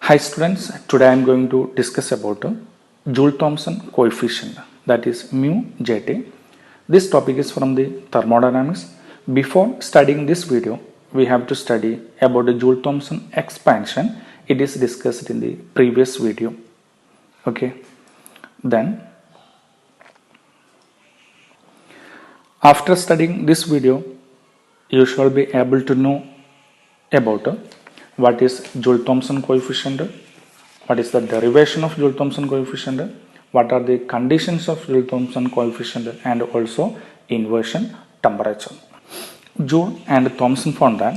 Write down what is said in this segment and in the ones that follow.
Hi students, today I am going to discuss about Joule-Thomson coefficient, that is mu Jt. This topic is from the thermodynamics. Before studying this video, we have to study about the Joule-Thomson expansion. It is discussed in the previous video. Okay. Then, after studying this video, you shall be able to know about what is Joule-Thomson coefficient, what is the derivation of Joule-Thomson coefficient, what are the conditions of Joule-Thomson coefficient, and also inversion temperature. Joule and Thomson found that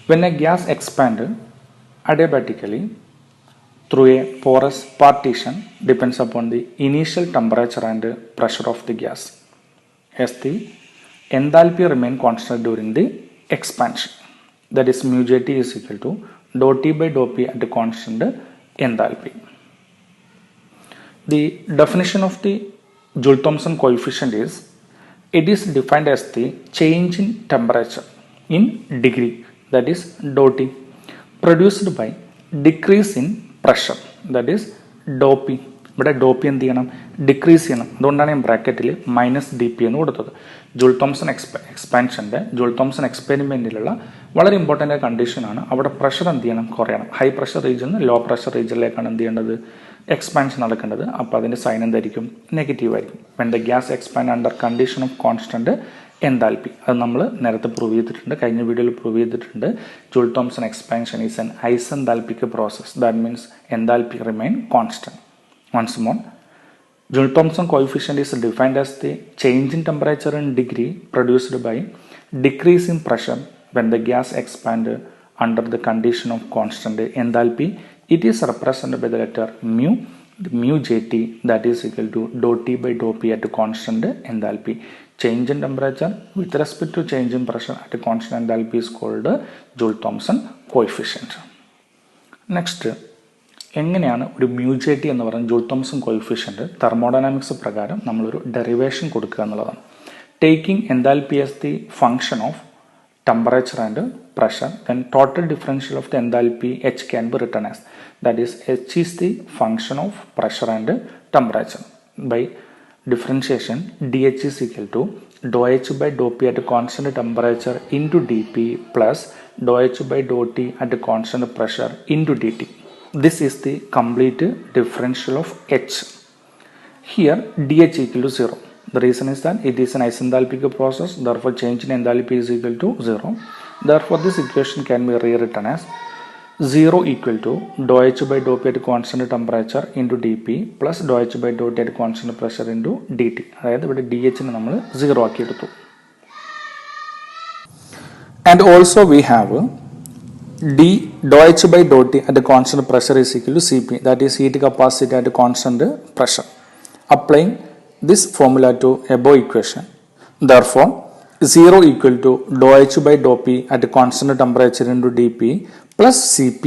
when a gas expands adiabatically through a porous partition depends upon the initial temperature and pressure of the gas, as the enthalpy remain constant during the expansion. That is mu Jt is equal to dou T by dou P at constant enthalpy. The definition of the Joule-Thomson coefficient is, it is defined as the change in temperature in degree, that is dou T, produced by decrease in pressure, that is dou P. ഇവിടെ ഡോ P എന്ത് ചെയ്യണം, decrease ചെയ്യണം. അതുകൊണ്ടാണ് ഞാൻ ബ്രാക്കറ്റിൽ -dp എന്ന് കൊടുത്തത്. Joule-Thomson എക്സ്പാൻഷൻ്റെ joule-Thomson എക്സ്പെരിമെൻറ്റിലുള്ള വളരെ ഇമ്പോർട്ടൻ്റ് ആയ കണ്ടീഷനാണ്. അവിടെ പ്രഷർ എന്ത് ചെയ്യണം, കുറയണം. ഹൈ പ്രഷർ റീജിയൻ നിന്ന് ലോ പ്രഷർ റീജിയനിലേക്കാണ് എന്ത് ചെയ്യേണ്ടത്, എക്സ്പാൻഷൻ നടക്കേണ്ടത്. അപ്പോൾ അതിൻ്റെ സൈൻ എന്തായിരിക്കും, നെഗറ്റീവ് ആയിരിക്കും. When the gas expand under condition of constant enthalpy, അത് നമ്മൾ നേരത്തെ പ്രൂവ് ചെയ്തിട്ടുണ്ട്, കഴിഞ്ഞ വീഡിയോയിൽ പ്രൂവ് ചെയ്തിട്ടുണ്ട്. Joule Thomson expansion is an isenthalpic process, that means enthalpy remain constant. Once more, Joule-Thomson coefficient is defined as the change in temperature in degree produced by decrease in pressure when the gas expands under the condition of constant enthalpy. It is represented by the letter mu Jt, that is equal to dou T by dou P at constant enthalpy. Change in temperature with respect to change in pressure at constant enthalpy is called Joule-Thomson coefficient. Next, എങ്ങനെയാണ് ഒരു mu Jt എന്ന് പറയുന്ന joule-Thomson coefficient thermodynamics പ്രകാരം നമ്മളൊരു derivation കൊടുക്കുക എന്നുള്ളതാണ്. Taking enthalpy as the function of temperature and pressure, then total differential of the enthalpy H can be written as, that is H is the function of pressure and temperature. By differentiation dH is equal to dou H by dou P at constant temperature into dP plus dou H by dou T at constant pressure into dt. This is the complete differential of H. Here dH equal to 0. The reason is that it is an isenthalpic process, therefore change in enthalpy is equal to 0. Therefore this equation can be rewritten as 0 equal to dou H by dou P at constant temperature into dP plus dou H by dou T at constant pressure into dt. അതായത് ഇവിടെ dH നെ നമ്മൾ 0 ആക്കി എടുത്തു. And also we have d dou H by dou T at a constant pressure is equal to Cp, that is heat capacity at a constant pressure. Applying this formula to above equation, therefore 0 equal to dou H by dou P at a constant temperature into dP plus Cp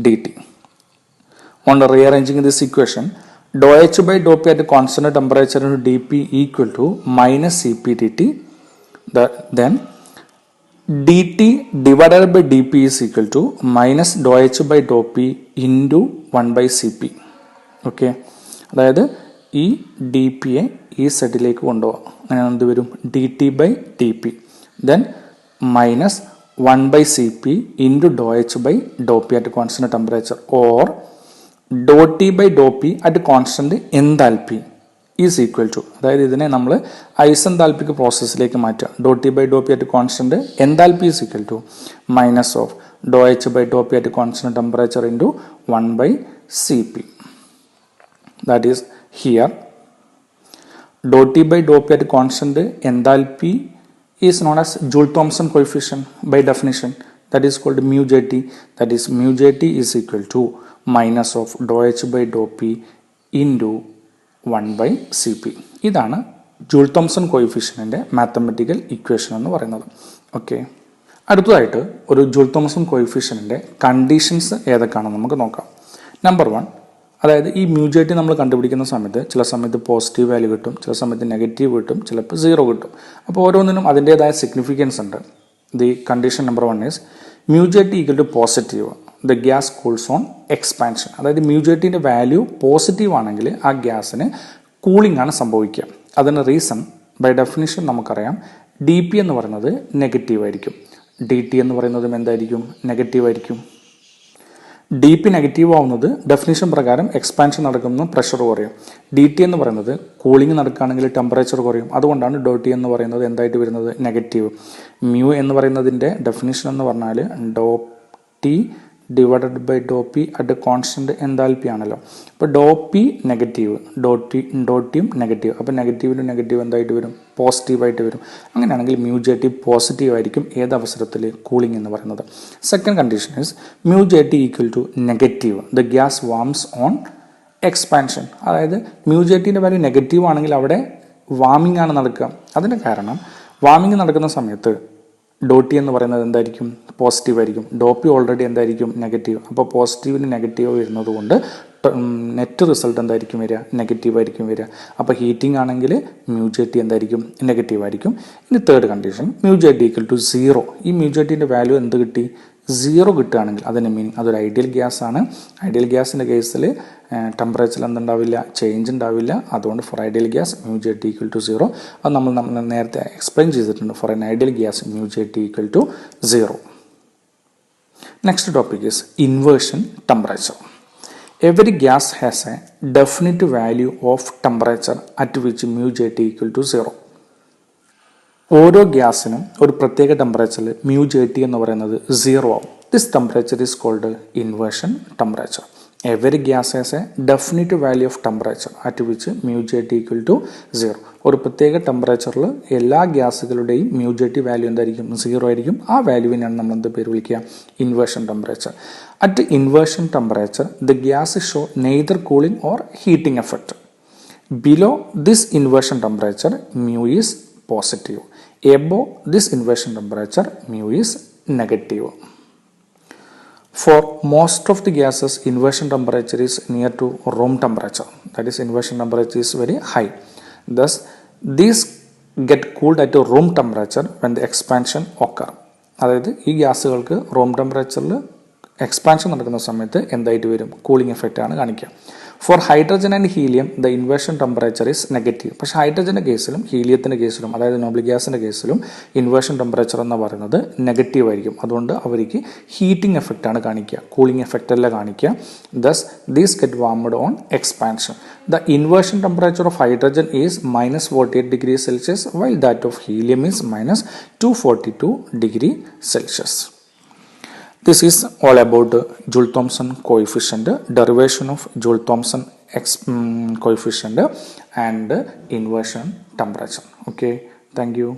dt. On rearranging this equation, dou H by dou P at a constant temperature into dP equal to minus Cp dt. Then dt divided by dp is equal to minus dou H by dou P into 1 by Cp. Okay, അതായത് ഈ D പിയെ ഈ സെറ്റിലേക്ക് കൊണ്ടുപോകാം. അങ്ങനെ എന്ത് വരും, D T by D P, then minus 1 by Cp into dou H by dou P at constant temperature, or dou T by dou P at constant enthalpy is equal to, അതായത് ഇതിനെ നമ്മൾ ഐസെൻതാൽപ്പിക് പ്രോസസ്സിലേക്ക് മാറ്റുക. Do T by Dr P at constant enthalpy is equal to minus of do H by Dr P at constant temperature into 1 by Cp. That is here do T by Dr P at constant enthalpy is known as Joule Thomson coefficient by definition, that is called mu Jt. That is mu Jt is equal to minus of do H by Dr P into 1 by Cp. ഇതാണ് Joule Thomson കോയിഫിഷ്യന്റിന്റെ mathematical equation എന്ന് പറയുന്നത്. Okay, അടുത്തതായിട്ട് ഒരു joule-Thomson കോയിഫിഷ്യന്റിന്റെ conditions ഏതൊക്കെയാണെന്ന് നമുക്ക് നോക്കാം. Number 1, അതായത് ഈ mu Jt നമ്മൾ കണ്ടുപിടിക്കുന്ന സമയത്ത് ചില സമയത്ത് പോസിറ്റീവ് വാല്യൂ കിട്ടും, ചില സമയത്ത് നെഗറ്റീവ് കിട്ടും, ചിലപ്പോൾ 0 കിട്ടും. അപ്പോൾ ഓരോന്നിനും അതിൻ്റെതായ സിഗ്നിഫിക്കൻസ് ഉണ്ട്. The condition number 1 is mu Jt equal to positive. The gas cools on expansion. അതായത് മ്യൂജേറ്റീൻ്റെ വാല്യൂ പോസിറ്റീവ് ആണെങ്കിൽ ആ ഗ്യാസിന് കൂളിംഗ് ആണ് സംഭവിക്കുക. അതിന് റീസൺ ബൈ ഡെഫിനിഷൻ നമുക്കറിയാം, ഡി പി എന്ന് പറയുന്നത് നെഗറ്റീവ് ആയിരിക്കും, ഡി ടി എന്ന് പറയുന്നതും എന്തായിരിക്കും, നെഗറ്റീവ് ആയിരിക്കും. ഡി പി നെഗറ്റീവ് ആവുന്നത് ഡെഫിനിഷൻ പ്രകാരം എക്സ്പാൻഷൻ നടക്കുന്ന പ്രഷർ കുറയും. ഡി ടി എന്ന് പറയുന്നത് കൂളിംഗ് നടക്കുകയാണെങ്കിൽ ടെമ്പറേച്ചർ കുറയും. അതുകൊണ്ടാണ് ഡോ ടി എന്ന് പറയുന്നത് എന്തായിട്ട് വരുന്നത്, നെഗറ്റീവ്. മ്യൂ എന്ന് പറയുന്നതിൻ്റെ ഡെഫിനിഷൻ എന്ന് പറഞ്ഞാൽ do T divided by Dr P at constant enthalpy ആണല്ലോ. അപ്പോൾ ഡോ പി നെഗറ്റീവ്, ഡോ ടിയും നെഗറ്റീവ്. അപ്പോൾ നെഗറ്റീവിന് നെഗറ്റീവ് എന്തായിട്ട് വരും, പോസിറ്റീവായിട്ട് വരും. അങ്ങനെയാണെങ്കിൽ മ്യൂജേറ്റി പോസിറ്റീവ് ആയിരിക്കും ഏത് അവസരത്തിൽ, കൂളിംഗ് എന്ന് പറയുന്നത്. Second condition is mu JT equal to negative, the gas warms on expansion. അതായത് മ്യൂജേറ്റിൻ്റെ വാല്യൂ നെഗറ്റീവ് ആണെങ്കിൽ അവിടെ വാമിംഗ് ആണ് നടക്കുക. അതിന് കാരണം വാമിംഗ് നടക്കുന്ന സമയത്ത് ഡോ ടി എന്ന് പറയുന്നത് എന്തായിരിക്കും, പോസിറ്റീവ് ആയിരിക്കും. ഡോ പി ഓൾറെഡി എന്തായിരിക്കും, നെഗറ്റീവ്. അപ്പോൾ പോസിറ്റീവിന് നെഗറ്റീവ് വരുന്നത് കൊണ്ട് നെറ്റ് റിസൾട്ട് എന്തായിരിക്കും വരിക, നെഗറ്റീവ് ആയിരിക്കും വരിക. അപ്പോൾ ഹീറ്റിംഗ് ആണെങ്കിൽ മ്യൂജേറ്റി എന്തായിരിക്കും, നെഗറ്റീവ് ആയിരിക്കും. ഇനി third condition, mu JT equal to 0. ഈ മ്യൂജേറ്റിൻ്റെ വാല്യൂ എന്ത് കിട്ടി, 0 കിട്ടുകയാണെങ്കിൽ അതിന് മീനിങ് അതൊരു ഐഡിയൽ ഗ്യാസ് ആണ്. ഐഡിയൽ ഗ്യാസിൻ്റെ കേസിൽ ടെമ്പറേച്ചറിൽ എന്തുണ്ടാവില്ല, ചേഞ്ച് ഉണ്ടാവില്ല. അതുകൊണ്ട് for ideal gas mu JT equal to 0. അത് നമ്മൾ നേരത്തെ എക്സ്പ്ലെയിൻ ചെയ്തിട്ടുണ്ട്. For an ideal gas mu JT equal to 0. Next topic is inversion temperature. Every gas has a definite value of temperature at which mu JT equal to 0. ഓരോ ഗ്യാസിനും ഒരു പ്രത്യേക ടെമ്പറേച്ചറിൽ മ്യൂജേറ്റി എന്ന് പറയുന്നത് 0 ആവും. This temperature is called inversion temperature. Every gas has a definite value of temperature at which mu JT equal to 0. ഒരു പ്രത്യേക ടെമ്പറേച്ചറിൽ എല്ലാ ഗ്യാസുകളുടെയും മ്യൂജേറ്റി വാല്യൂ എന്തായിരിക്കും, 0 ആയിരിക്കും. ആ വാല്യൂവിനാണ് നമ്മൾ എന്ത് പേര് വിളിക്കുക, inversion temperature. At inversion temperature the gas show neither cooling or heating effect. Below this inversion temperature mu is positive. Above this inversion temperature mu is negative. For most of the gases inversion temperature is near to room temperature. That is, inversion temperature is very high. Thus these get cooled at a room temperature when the expansion occur. അതായത് ഈ ഗ്യാസുകൾക്ക് room ടെമ്പറേച്ചറിൽ expansion നടക്കുന്ന സമയത്ത് എന്തായിട്ട് വരും, cooling effect ആണ് കാണിക്കുക. For hydrogen and helium the inversion temperature is negative. പക്ഷേ ഹൈഡ്രജൻ്റെ കേസിലും ഹീലിയത്തിൻ്റെ കേസിലും, അതായത് നോബിൾ ഗ്യാസിൻ്റെ കേസിലും ഇൻവേർഷൻ ടെമ്പറേച്ചർ എന്ന് പറയുന്നത് നെഗറ്റീവ് ആയിരിക്കും. അതുകൊണ്ട് അവർക്ക് ഹീറ്റിംഗ് എഫക്റ്റ് ആണ് കാണിക്കുക, കൂളിംഗ് എഫക്റ്റ് അല്ല കാണിക്കുക. Thus these get warmed on expansion. The inversion temperature of hydrogen is -48 degrees Celsius while that of helium is -242 degrees Celsius. This is all about Joule-Thomson coefficient, derivation of Joule-Thomson coefficient and inversion temperature. Okay, thank you.